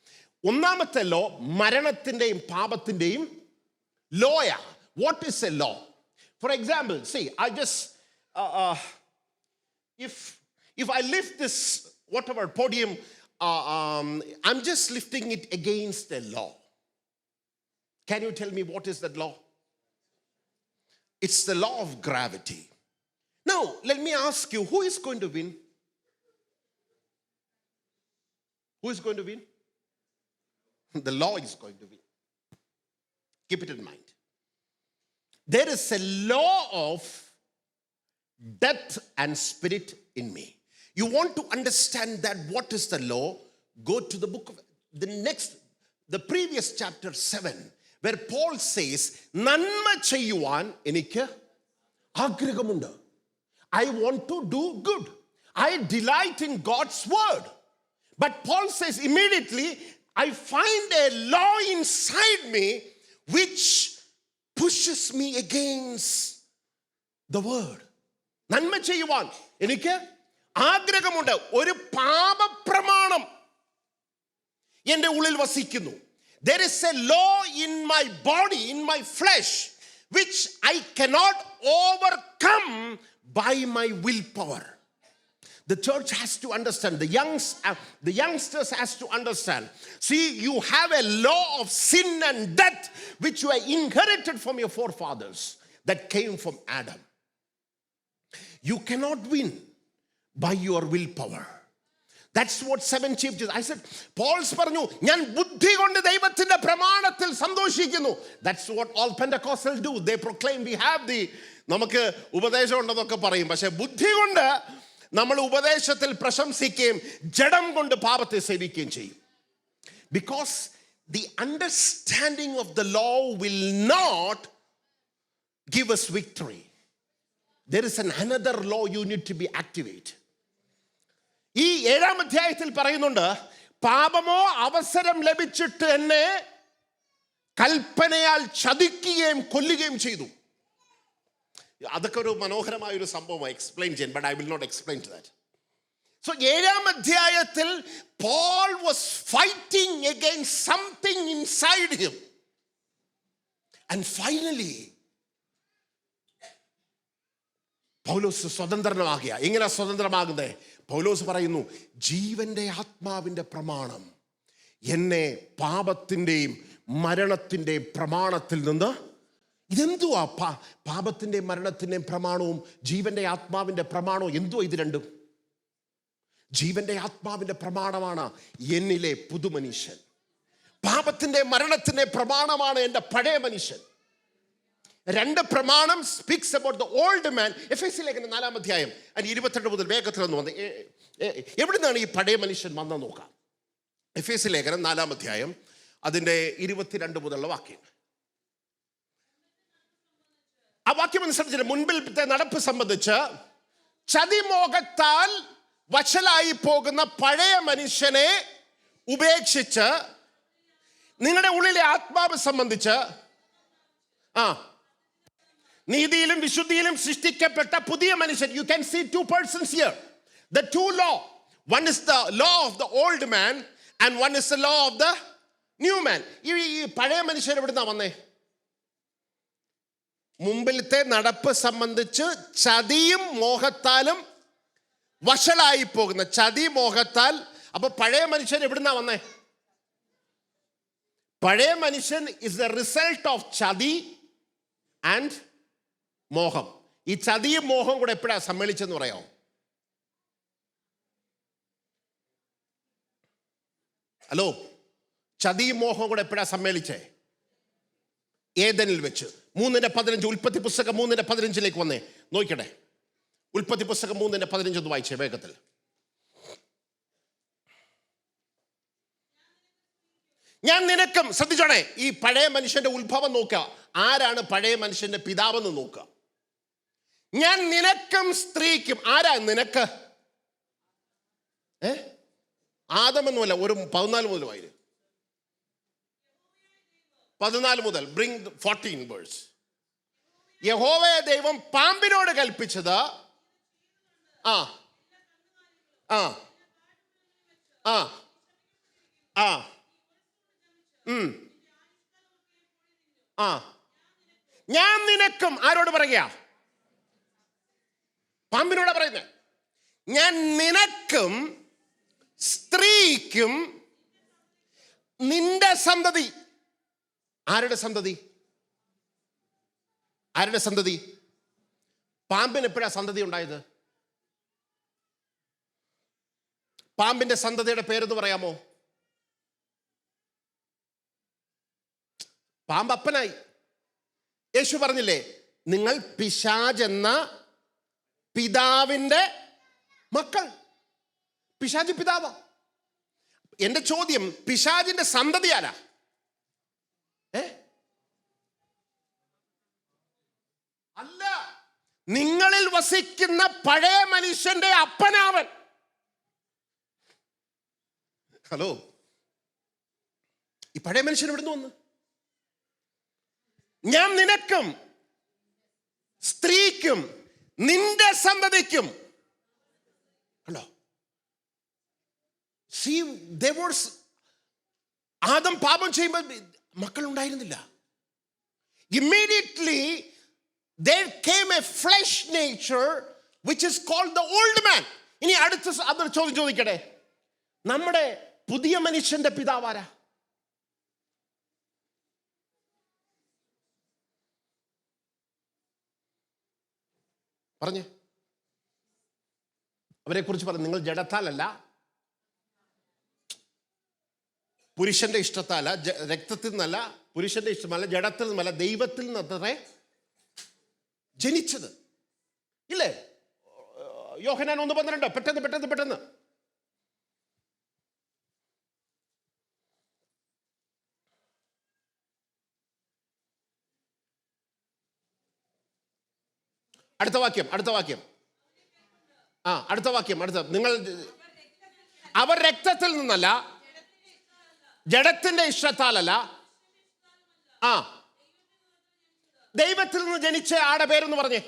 ഒന്നാമത്തെ ലോ മരണത്തിന്റെയും പാപത്തിന്റെയും ലോയാ. What is a law? For example, see, I just if I lift this whatever podium, I'm just lifting it against the law. Can you tell me what is that law? It's the law of gravity. Now let me ask you, who is going to win? Who is going to win? The law is going to win. Keep it in mind. There is a law of death and spirit in me. You want to understand that what is the law? Go to the book of the previous chapter 7, where Paul says, നന്മ ചെയ്യുവാൻ എനിക്ക് ആഗ്രഹമുണ്ട്. I want to do good. I delight in God's word. But Paul says immediately, I find a law inside me which pushes me against the word. നന്മ ചെയ്യുവാൻ എനിക്ക് ആഗ്രഹമുണ്ട്. ഒരു പാപപ്രമാണം എൻ്റെ ഉള്ളിൽ വസിക്കുന്നു. There is a law in my body, in my flesh, which I cannot overcome by my willpower. The church has to understand. The youngsters has to understand. See, you have a law of sin and death which you have inherited from your forefathers, that came from Adam. You cannot win by your willpower. That's what 7 chief justices. I said, Paul's പറഞ്ഞു, ഞാൻ ബുദ്ധി കൊണ്ട് ദൈവത്തിന്റെ പ്രമാണത്തിൽ സന്തോഷിക്കുന്നു. That's what all Pentecostals do. They proclaim we have the, നമുക്ക് ഉപദേശം ഉണ്ടെന്നൊക്കെ പറയും. പക്ഷെ ബുദ്ധി കൊണ്ട് നമ്മൾ ഉപദേശത്തിൽ പ്രശംസിക്കുകയും ജഡം കൊണ്ട് പാപത്തെ സേവിക്കുകയും ചെയ്യും. Because the understanding of the law will not give us victory. There is another law you need to be activated. ഈ 7-ാം അധ്യായത്തിൽ പറയുന്നുണ്ട്, പാപമോ അവസരം ലഭിച്ചിട്ട് എന്നെ കൽപ്പനയാൽ ചതിക്കുകയും കൊല്ലുകയും ചെയ്തു. അതൊക്കെ ഒരു മനോഹരമായ ഒരു സംഭവമായി എക്സ്പ്ലെയിൻ ചെയ്യാൻ, but I will not explain to that. So 7-ാം അധ്യായത്തിൽ Paul was fighting against something inside him. And finally പൗലോസ് സ്വതന്ത്രനാകുക. എങ്ങനെ സ്വതന്ത്രമാകുന്നത്? പൗലോസ് പറയുന്നു, ജീവന്റെ ആത്മാവിൻ്റെ പ്രമാണം എന്നെ പാപത്തിൻ്റെയും മരണത്തിൻ്റെയും പ്രമാണത്തിൽ നിന്ന്. ഇതെന്തുവാ പാപത്തിൻ്റെയും മരണത്തിൻ്റെയും പ്രമാണവും ജീവന്റെ ആത്മാവിൻ്റെ പ്രമാണവും എന്തുവാ ഇത് രണ്ടും? ജീവന്റെ ആത്മാവിൻ്റെ പ്രമാണമാണ് എന്നിലെ പുതുമനുഷ്യൻ, പാപത്തിൻ്റെ മരണത്തിൻ്റെ പ്രമാണമാണ് എൻ്റെ പഴയ മനുഷ്യൻ. രണ്ട് പ്രമാണം speaks about the old man. എഫെസ്യ ലേഖനം 4-ാം അധ്യായം 22 മുതൽ വേഗത്തിലൊന്ന് വന്ന് എവിടെ നിന്നാണ് ഈ പഴയ മനുഷ്യൻ വന്നെന്ന് നോക്കാം. എഫെസ്യ ലേഖനം 4-ാം അധ്യായം അതിൻ്റെ 22 മുതലുള്ള വാക്യം. ആ വാക്യം അനുസരിച്ച് മുൻപിലത്തെ നടപ്പ് സംബന്ധിച്ച് ചതിമോഹത്താൽ വശലായി പോകുന്ന പഴയ മനുഷ്യനെ ഉപേക്ഷിച്ച് നിങ്ങളുടെ ഉള്ളിലെ ആത്മാവ് സംബന്ധിച്ച് നീതിയിലും വിശുദ്ധിയിലും സൃഷ്ടിക്കപ്പെട്ട പുതിയ മനുഷ്യൻ. You can see two persons here. The two law. One is the law of the old man and one is the law of the new man. ഈ പഴയ മനുഷ്യൻ എവിടുന്നാ വന്നേ? മുമ്പിലത്തെ നടപ്പ് സംബന്ധിച്ച് ചതിയും മോഹത്താലും വഷളായി പോകുന്ന ചതി മോഹത്താൽ. അപ്പൊ പഴയ മനുഷ്യൻ എവിടുന്നാ വന്നേ? പഴയ മനുഷ്യൻ ഇസ് ദ റിസൾട്ട് ഓഫ് ചതി ആൻഡ് മോഹം. ഈ ചതിയും മോഹം കൂടെ എപ്പോഴാ സമ്മേളിച്ചെന്ന് പറയാമോ? ഹലോ, ചതിയും മോഹം കൂടെ എപ്പോഴാ സമ്മേളിച്ചേ? ഏദനിൽ വെച്ച്. 3:15 ഉൽപ്പത്തി പുസ്തകം 3:15 വന്നേ, നോക്കട്ടെ. ഉൽപ്പത്തി പുസ്തകം 3:15 ഒന്ന് വായിച്ചേ വേഗത്തിൽ. ഞാൻ നിനക്കും, ശ്രദ്ധിച്ചോണേ, ഈ പഴയ മനുഷ്യന്റെ ഉത്ഭവം നോക്കുക. ആരാണ് പഴയ മനുഷ്യന്റെ പിതാവെന്ന് നോക്കുക. ഞാൻ നിനക്കും സ്ത്രീക്കും. ആരാ നിനക്ക്? ആദമെന്നുമല്ല. ഒരു 14 മുതൽ വായില്. 14 മുതൽ. Bring 14 verse. യഹോവയെ ദൈവം പാമ്പിനോട് കൽപ്പിച്ചത് ആ ആ ആ ആ ഞാൻ നിനക്കും. ആരോട് പറയുക? പാമ്പിനോടാ പറയുന്നത്. ഞാൻ നിനക്കും സ്ത്രീക്കും നിന്റെ സന്തതി. ആരുടെ സന്തതി? ആരുടെ സന്തതി? പാമ്പിന് എപ്പോഴാ സന്തതി ഉണ്ടായത്? പാമ്പിന്റെ സന്തതിയുടെ പേരെന്ന് പറയാമോ? പാമ്പ് അപ്പനായി. യേശു പറഞ്ഞില്ലേ, നിങ്ങൾ പിശാചെന്ന പിതാവിന്റെ മക്കൾ. പിശാച് പിതാവാ. എന്റെ ചോദ്യം, പിശാചിന്റെ സന്തതി ആരാ? അല്ല, നിങ്ങളിൽ വസിക്കുന്ന പഴയ മനുഷ്യന്റെ അപ്പനാവൻ. ഹലോ, ഈ പഴയ മനുഷ്യൻ എവിടുന്ന് വന്നു? ഞാൻ നിനക്കും സ്ത്രീക്കും നിന്റെ സന്തതിക്കും. കണ്ടോ? ആദം പാപം ചെയ്യുമ്പോൾ മക്കൾ ഉണ്ടായിരുന്നില്ല. Immediately there came a flesh nature which is called the old man. ഇനി അടുത്ത അതൊരു ചോദ്യം ചോദിക്കട്ടെ. നമ്മുടെ പുതിയ മനുഷ്യന്റെ പിതാവാരാ? പറഞ്ഞേ. അവരെ കുറിച്ച് പറഞ്ഞു. നിങ്ങൾ ജഡത്താലല്ല, പുരുഷന്റെ ഇഷ്ടത്താല, രക്തത്തിൽ നിന്നല്ല, പുരുഷന്റെ ഇഷ്ടമല്ല, ജഡത്തിൽ നിന്നല്ല, ദൈവത്തിൽ നിന്നത്രേ ജനിച്ചത്. ഇല്ലേ? യോഹന്നാൻ 1:12. പെട്ടെന്ന് പെട്ടെന്ന് പെട്ടെന്ന്. അടുത്ത വാക്യം. അടുത്ത വാക്യം. നിങ്ങൾ അവർ രക്തത്തിൽ നിന്നല്ല, ജഡത്തിന്റെ ഇഷ്ടത്താലല്ല, ദൈവത്തിൽ നിന്ന് ജനിച്ച ആടെ പേരെന്ന് പറഞ്ഞേ.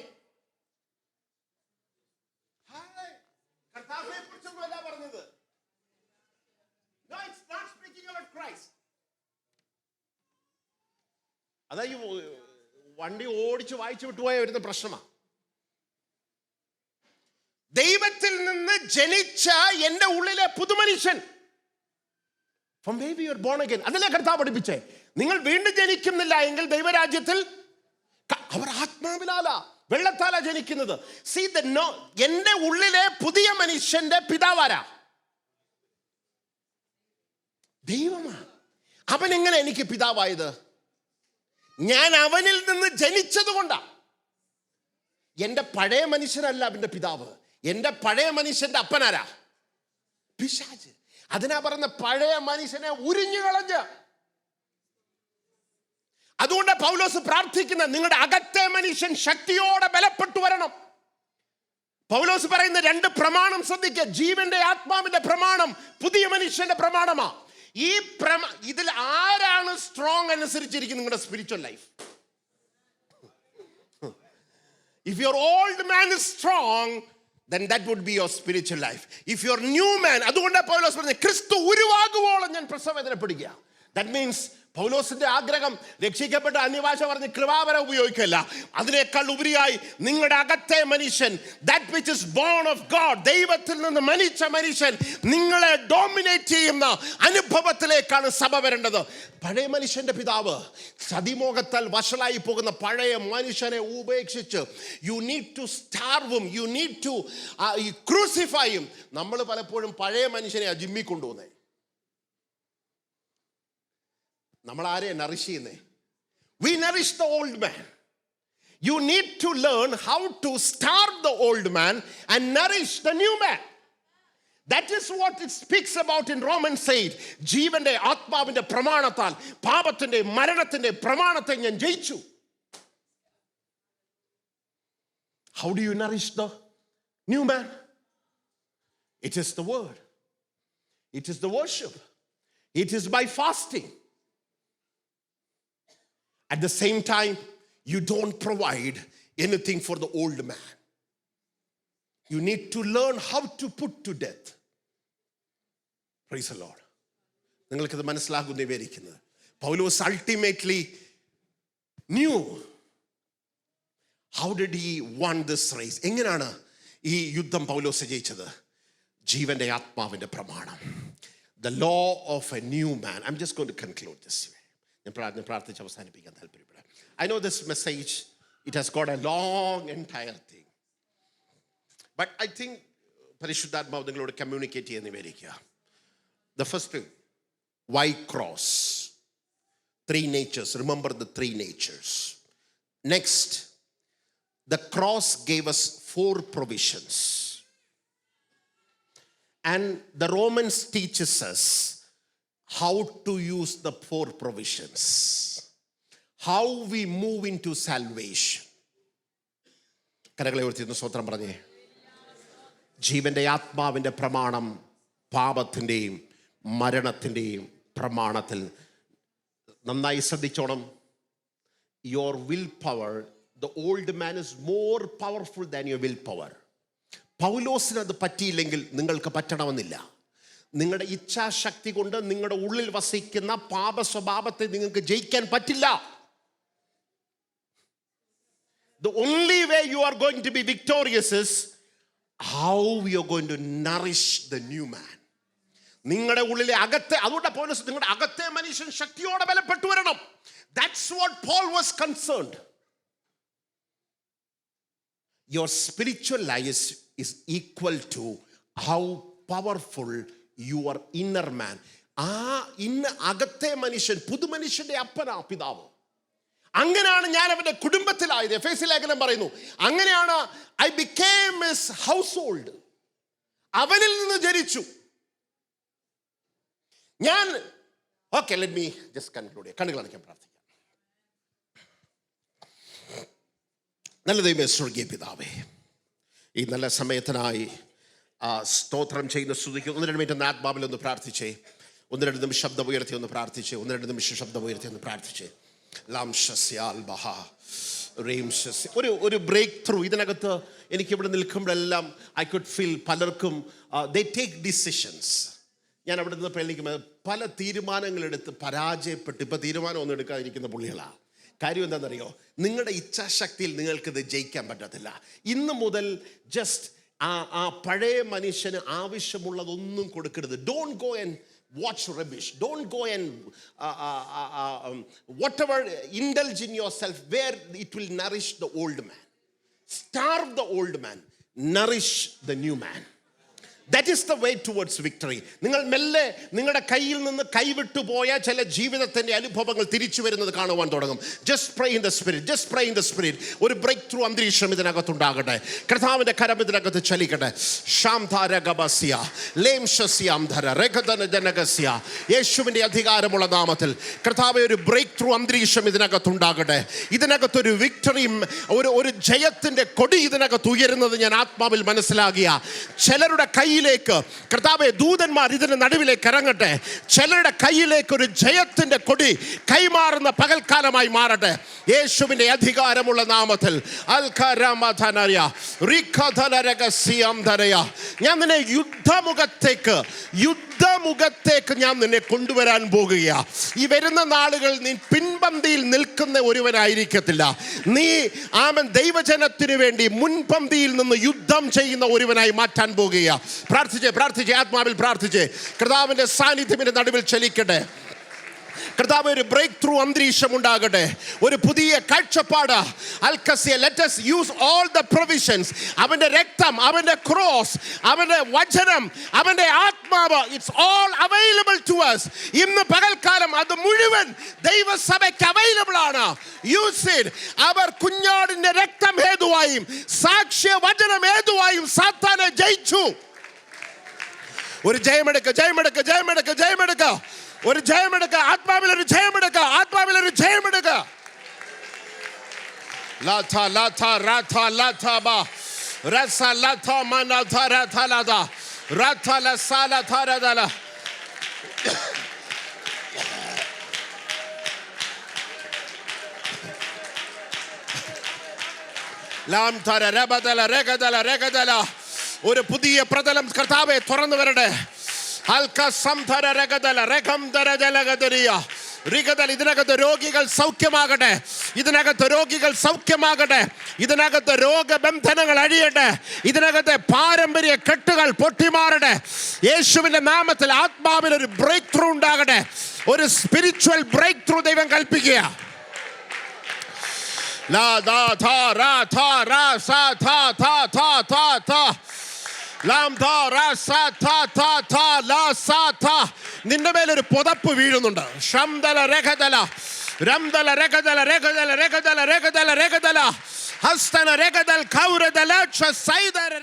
അതായത് വണ്ടി ഓടിച്ച് വായിച്ചു വിട്ടുപോയ വരുന്ന പ്രശ്നമാണ്. ദൈവത്തിൽ നിന്ന് ജനിച്ച എൻ്റെ ഉള്ളിലെ പുതുമനുഷ്യൻ. From where you are born again. അതല്ലേ കർത്താവ് പഠിപ്പിച്ചേ. നിങ്ങൾ വീണ്ടും ജനിക്കുന്നില്ല എങ്കിൽ ദൈവരാജ്യത്തിൽ അവർ ആത്മാവിലാല വെള്ളത്താല ജനിക്കുന്നത്. See the no, എൻ്റെ ഉള്ളിലെ പുതിയ മനുഷ്യന്റെ പിതാവാരാ? ദൈവമാ. അവൻ എങ്ങനെ എനിക്ക് പിതാവായത്? ഞാൻ അവനിൽ നിന്ന് ജനിച്ചത് കൊണ്ടാ. എൻ്റെ പഴയ മനുഷ്യനല്ല അവൻ്റെ പിതാവ്. എൻ്റെ പഴയ മനുഷ്യന്റെ അപ്പനാരാ? പിശാച്. അതിനാ പറയുന്ന പഴയ മനുഷ്യനെ ഉരിഞ്ഞു കളഞ്ഞ്. അതുകൊണ്ട് പൗലോസ് പ്രാർത്ഥിക്കുന്ന നിങ്ങളുടെ അകത്തെ മനുഷ്യൻ ശക്തിയോടെ ബലപ്പെട്ടു വരണം. പൗലോസ് പറയുന്ന 2 പ്രമാണം ശ്രദ്ധിക്കുക. ജീവന്റെ ആത്മാവിന്റെ പ്രമാണം പുതിയ മനുഷ്യന്റെ പ്രമാണമാ. ഇതിൽ ആരാണ് സ്ട്രോങ് അനുസരിച്ചിരിക്കും നിങ്ങളുടെ spiritual life. If your old man is strong, then that would be your spiritual life. If your new man, അതുകൊണ്ട് പൗലോസ് പറഞ്ഞു ക്രിസ്തു ഉരുവാകുവോളം ഞാൻ പ്രസവവേദനപ്പെടുക. That means പൗലോസിന്റെ ആഗ്രഹം രക്ഷിക്കപ്പെട്ട അന്യഭാഷ പറഞ്ഞ് കൃപാവര ഉപയോഗിക്കല്ല. അതിനേക്കാൾ ഉപരിയായി നിങ്ങളുടെ അകത്തെ മനുഷ്യൻ, that which is born of God, ദൈവത്തിൽ നിന്ന് മരിച്ച മനുഷ്യൻ നിങ്ങളെ ഡോമിനേറ്റ് ചെയ്യുന്ന അനുഭവത്തിലേക്കാണ് സഭ വരേണ്ടത്. പഴയ മനുഷ്യന്റെ പിതാവ് സതിമോഹത്താൽ വഷളായി പോകുന്ന പഴയ മനുഷ്യനെ ഉപേക്ഷിച്ച് യു നീഡ് ടു സ്റ്റാർവും, യു നീഡ് ടു ക്രൂസിഫൈയും. നമ്മൾ പലപ്പോഴും പഴയ മനുഷ്യനെ ജിമ്മി കൊണ്ടുപോകുന്നത്. നമ്മൾ ആരെയാ നറിഷ് ചെയ്യുന്നേ? We nourish the old man. You need to learn how to starve the old man and nourish the new man. That is what it speaks about in Romans 8. ജീവന്റെ ആത്മാവിന്റെ പ്രമാണത്താൽ പാപത്തിന്റെ മരണത്തിന്റെ പ്രമാണത്തെ ഞാൻ ജയിച്ചു. How do you nourish the new man? It is the word. It is the worship. It is by fasting. At the same time, you don't provide anything for the old man. You need to learn how to put to death. Praise the Lord. നിങ്ങൾക്കത് മനസ്സിലാകുന്ന വിവരിക്കുന്നത് പൗലോസ് ultimately knew how did he won this race. എങ്ങനെയാണ് ഈ യുദ്ധം പൗലോസ് ജയിച്ചത്? ജീവന്റെ ആത്മാവിന്റെ പ്രമാണം. The law of a new man. I'm just going to conclude this way. പ്രാർത്ഥിച്ച് അവസാനിപ്പിക്കാൻ താല്പര്യപ്പെടാം. I know this message, it has got a long entire thing. But I think പരിശുദ്ധാത്മാവ് നിങ്ങളോട് കമ്മ്യൂണിക്കേറ്റ് ചെയ്യുന്ന വിവരിക്കുക. The first thing, why cross? 3 natures. Remember the 3 natures. Next, the cross gave us 4 provisions. And the Romans teaches us how to use the 4 provisions, how we move into salvation. കരകളെ ഉയർത്തി സ്തോത്രം പറഞ്ഞേ. ജീവന്റെ ആത്മാവിന്റെ പ്രമാണം പാപത്തിൻ്റെയും മരണത്തിൻ്റെയും പ്രമാണത്തിൽ നന്നായി ശ്രദ്ധിച്ചോണം. Your willpower, the old man is more powerful than your willpower. പൗലോസിന് അത് പറ്റിയില്ലെങ്കിൽ നിങ്ങൾക്ക് പറ്റണമെന്നില്ല. നിങ്ങളുടെ ഇച്ഛാശക്തി കൊണ്ട് നിങ്ങളുടെ ഉള്ളിൽ വസിക്കുന്ന പാപ സ്വഭാവത്തെ നിങ്ങൾക്ക് ജയിക്കാൻ പറ്റില്ല. The only way you are going to be victorious is how you are going to nourish the new man. നിങ്ങളുടെ ഉള്ളിലെ അകത്തെ, അതുകൊണ്ട് പൗലോസ് നിങ്ങളുടെ അകത്തെ മനുഷ്യൻ ശക്തിയോടെ ബലപ്പെട്ടു വരണം. That's what Paul was concerned. Your spiritual life is equal to how powerful your inner man. ആ ഇന്ന് അകത്തെ മനുഷ്യൻ പുതുമനുഷ്യന്റെ അപ്പനാ പിതാവ്. അങ്ങനെയാണ് ഞാൻ അവന്റെ കുടുംബത്തിലായത്. എഫേസ്യ ലേഖനം പറയുന്നു അങ്ങനെയാണ് I became his household. അവനിൽ നിന്ന് ജനിച്ചു ഞാൻ. Okay, let me just conclude. കണ്ണുകൾ അടയ്ക്കാൻ പ്രാർത്ഥിക്കാം. നല്ല ദൈവമേ, സ്വർഗീയ പിതാവേ, ഈ നല്ല സമയത്തിനായി സ്തോത്രം ചെയ്യുന്ന സ്തുതിക്ക് 1-2 മിനിറ്റ് ആത്മാവിൽ ഒന്ന് പ്രാർത്ഥിച്ചേ. 1-2 നിമിഷം ശബ്ദം ഉയർത്തി ഒന്ന് പ്രാർത്ഥിച്ചേ. 1-2 നിമിഷം ശബ്ദം ഉയർത്തി ഒന്ന് പ്രാർത്ഥിച്ചേ. ഒരു ബ്രേക്ക് ത്രൂ ഇതിനകത്ത് എനിക്കിവിടെ നിൽക്കുമ്പോഴെല്ലാം ഐ കുഡ് ഫീൽ പലർക്കും ദേ ടേക്ക് ഡിസിഷൻസ്. ഞാൻ അവിടെ നിന്നപ്പോൾ എനിക്ക് പല തീരുമാനങ്ങളെടുത്ത് പരാജയപ്പെട്ട് ഇപ്പം തീരുമാനം ഒന്നും എടുക്കാതിരിക്കുന്ന പുള്ളികളാണ്. കാര്യം എന്താണെന്നറിയോ? നിങ്ങളുടെ ഇച്ഛാശക്തിയിൽ നിങ്ങൾക്കിത് ജയിക്കാൻ പറ്റത്തില്ല. ഇന്ന് മുതൽ ജസ്റ്റ് ആ പഴയ മനുഷ്യന് ആവശ്യമുള്ളതൊന്നും കൊടുക്കരുത്. Don't go and watch rubbish. Don't go and whatever indulge in yourself where it will nourish the old man. Starve the old man, nourish the new man. That is the way towards victory. നിങ്ങൾ മെല്ലെ നിങ്ങളുടെ കയ്യിൽ നിന്ന് കൈവിട്ടു പോയ ചില ജീവിതത്തിൻ്റെ അനുഭവങ്ങൾ തിരിച്ചു വരുന്നത് കാണുവാൻ തുടങ്ങും. Just pray in the spirit. Just pray in the spirit. ഒരു ബ്രേക്ക് ത്രൂ അന്തരീക്ഷം ഇതിനകത്തുണ്ടാകട്ടെ. കർത്താവിൻ്റെ കരം ഇതിനകത്ത് ചലിക്കട്ടെ. ശാംധാരഗബസ്യ ലേംശസ്യാംധര രഗദനജനഗസ്യ. യേശുവിൻ്റെ അധികാരമുള്ള നാമത്തിൽ കർത്താവേ ഒരു ബ്രേക്ക് ത്രൂ അന്തരീക്ഷം ഇതിനകത്തുണ്ടാകട്ടെ. ഇതിനകത്തൊരു വിക്ടറിയും ഒരു ജയത്തിൻ്റെ കൊടി ഇതിനകത്ത് ഉയരുന്നത് ഞാൻ ആത്മാവിൽ മനസ്സിലാകിയ ചിലരുടെ കയ്യിൽ കർത്താവേ ദൂതന്മാർ ഇതിന്റെ നടുവിലേക്ക് ഇറങ്ങട്ടെ. ചിലരുടെ കയ്യിലേക്ക് ഒരു ജയത്തിന്റെ കൊടി കൈമാറുന്ന പകൽക്കാലമായി മാറട്ടെ യേശുവിന്റെ അധികാരമുള്ള നാമത്തിൽ. ഞാൻ നിന്നെ യുദ്ധമുഖത്തേക്ക് ഞാൻ നിന്നെ കൊണ്ടുവരാൻ പോകുക. ഈ വരുന്ന നാളുകൾ നീ പിൻപന്തിയിൽ നിൽക്കുന്ന ഒരുവനായിരിക്കത്തില്ല. നീ ദൈവജനത്തിനു വേണ്ടി മുൻപന്തിയിൽ നിന്ന് യുദ്ധം ചെയ്യുന്ന ഒരുവനായി മാറ്റാൻ പോകുക. പ്രാർത്ഥിച്ചേ ആത്മാവിൽ പ്രാർത്ഥിച്ചേ. കർത്താവിന്റെ സാന്നിധ്യത്തിന്റെ നടുവിൽ ചലിക്കട്ടെ. കർത്താവ് ഒരു ബ്രേക്ക് ത്രൂ അന്തരീക്ഷം ഉണ്ടാകട്ടെ. ഒരു പുതിയ കാഴ്ചപ്പാട്. Let us use all the provisions. അവന്റെ രക്തം, അവന്റെ ക്രോസ്, അവന്റെ വചനം, അവന്റെ ആത്മാവ്, it's all available to us. ഇന്ന് പകൽക്കാലം അത് മുഴുവൻ ദൈവസഭയ്ക്ക് അവൈലബിൾ ആണ്. Use it. അവർ കുഞ്ഞാടിന്റെ രക്തം ഹേതുവായും സാക്ഷ്യ വചനം ഹേതുവായും സാത്താനെ ജയിച്ചു. ഒരു ജയമെടുക്ക. ഒരു ജയമെടുക്ക. ആത്മാവിലൊരു ജയമെടുക്ക. ലാഥ ലാഥ രാഥ ലാഥ ബ രസ ലാഥ മനഥ രാഥ ലാഥ രാഥ ലസ ലാഥ രദല. ലാം തര രബദല രഗദല. ഒരു പുതിയ പ്രതലം കർത്താവേ തുറന്നു വരട്ടെ. ഇതിനകത്ത് രോഗികൾ സൗഖ്യമാകട്ടെ. ഇതിനകത്ത് രോഗബന്ധനങ്ങൾ അഴിയട്ടെ. ഇതിനകത്തെ പാരമ്പര്യ കെട്ടുകൾ പൊട്ടിമാറട്ടെ. യേശുവിന്റെ നാമത്തിൽ ആത്മാവിൽ ഒരു ബ്രേക്ക് ത്രൂ ഉണ്ടാകട്ടെ. ഒരു സ്പിരിച്വൽ ബ്രേക്ക് ത്രൂ ദൈവം കൽപ്പിക്കുക. നിന്റെ മേലൊരു പുതപ്പ് വീഴുന്നുണ്ട്. ശംദല രഗദല രംദല രഗദല രഗദല രഗദല രഗദല രഗദല ഹസ്തന രഗദൽ കൗരദല സൈദര.